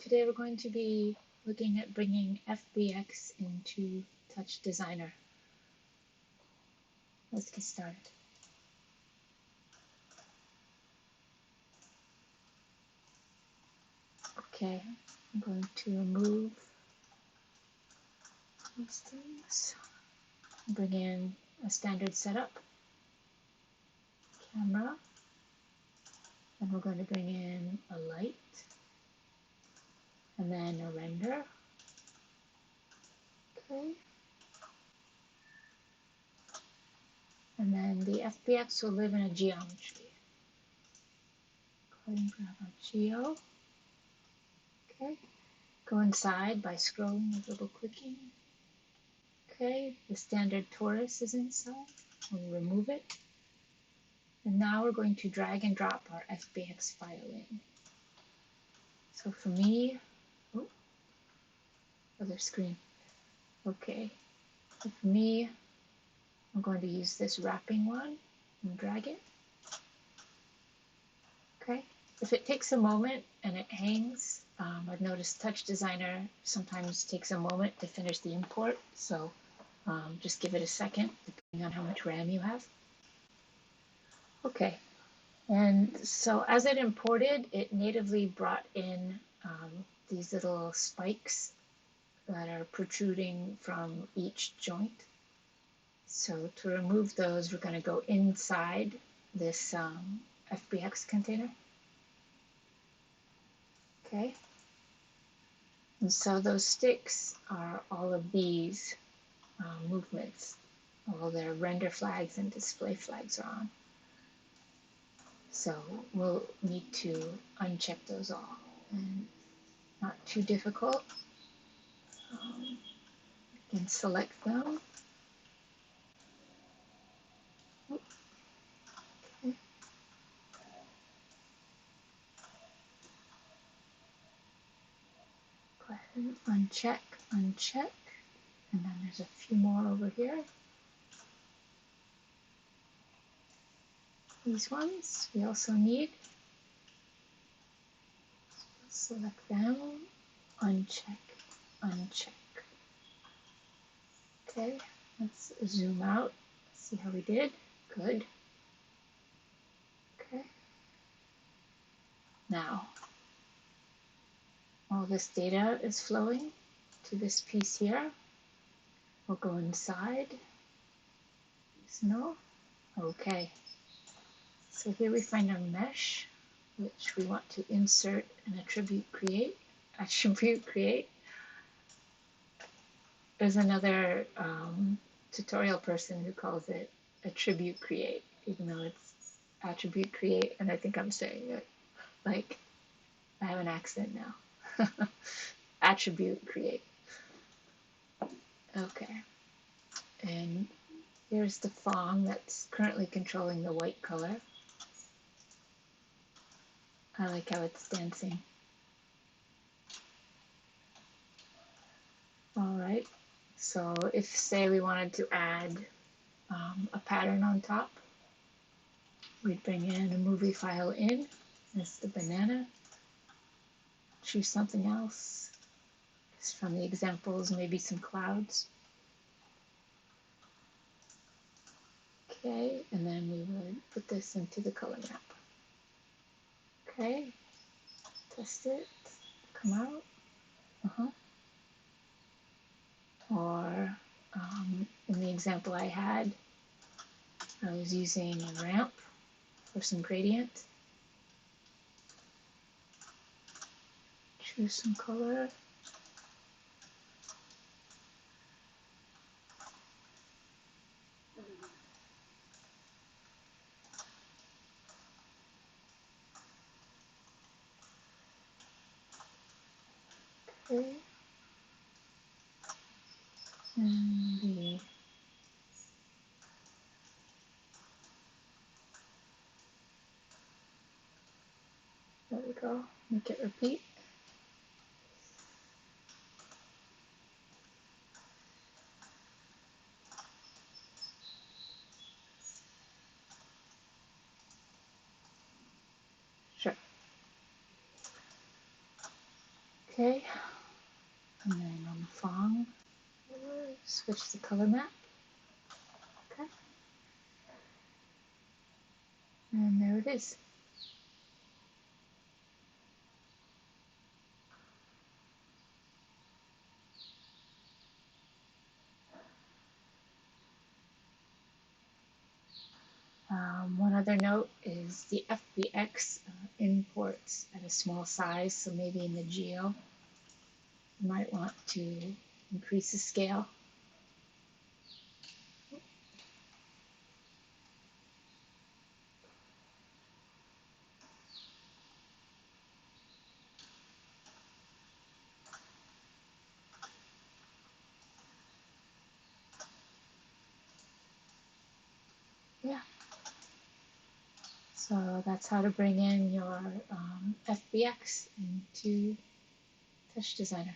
Today we're going to be looking at bringing FBX into TouchDesigner. Let's get started. Okay, I'm going to remove these things. Bring in a standard setup, camera, and we're going to bring in a light, and then a render. Okay. And then the FBX will live in a geometry. Go ahead and grab our geo. Okay. Go inside by scrolling and double clicking. Okay, the standard torus is inside. We'll remove it. And now we're going to drag and drop our FBX file in. So for me, oh, other screen. Okay, so for me, I'm going to use this wrapping one and drag it. Okay, if it takes a moment and it hangs, I've noticed TouchDesigner sometimes takes a moment to finish the import. So just give it a second, depending on how much RAM you have. Okay, and so as it imported, it natively brought in these little spikes that are protruding from each joint. So to remove those, we're going to go inside this FBX container. Okay, and so those sticks are all of these movements. All their render flags and display flags are on. So we'll need to uncheck those all. And not too difficult. You can select them. Okay. Go ahead and uncheck, uncheck. And then there's a few more over here. These ones we also need. Select them, uncheck, uncheck. Okay, let's zoom out, see how we did. Good. Okay. Now, all this data is flowing to this piece here. We'll go inside. No? Okay. So here we find our mesh, which we want to insert an attribute create. There's another tutorial person who calls it attribute create, even though it's attribute create, and I think I'm saying it like I have an accent now. Attribute create. Okay. And here's the Fong that's currently controlling the white color. I like how it's dancing. All right. So if, say, we wanted to add a pattern on top, we'd bring in a movie file in. That's the banana. Choose something else. Just from the examples, maybe some clouds. Okay, and then we would put this into the color map. Okay, test it, come out. Or in the example I had, I was using a ramp for some gradient. Choose some color. Okay. And there we go. Make it repeat. Sure. Okay, and then on the Fong, switch the color map. Okay, and there it is. One other note is the FBX imports at a small size, so maybe in the geo you might want to increase the scale. Yeah, so that's how to bring in your FBX into TouchDesigner.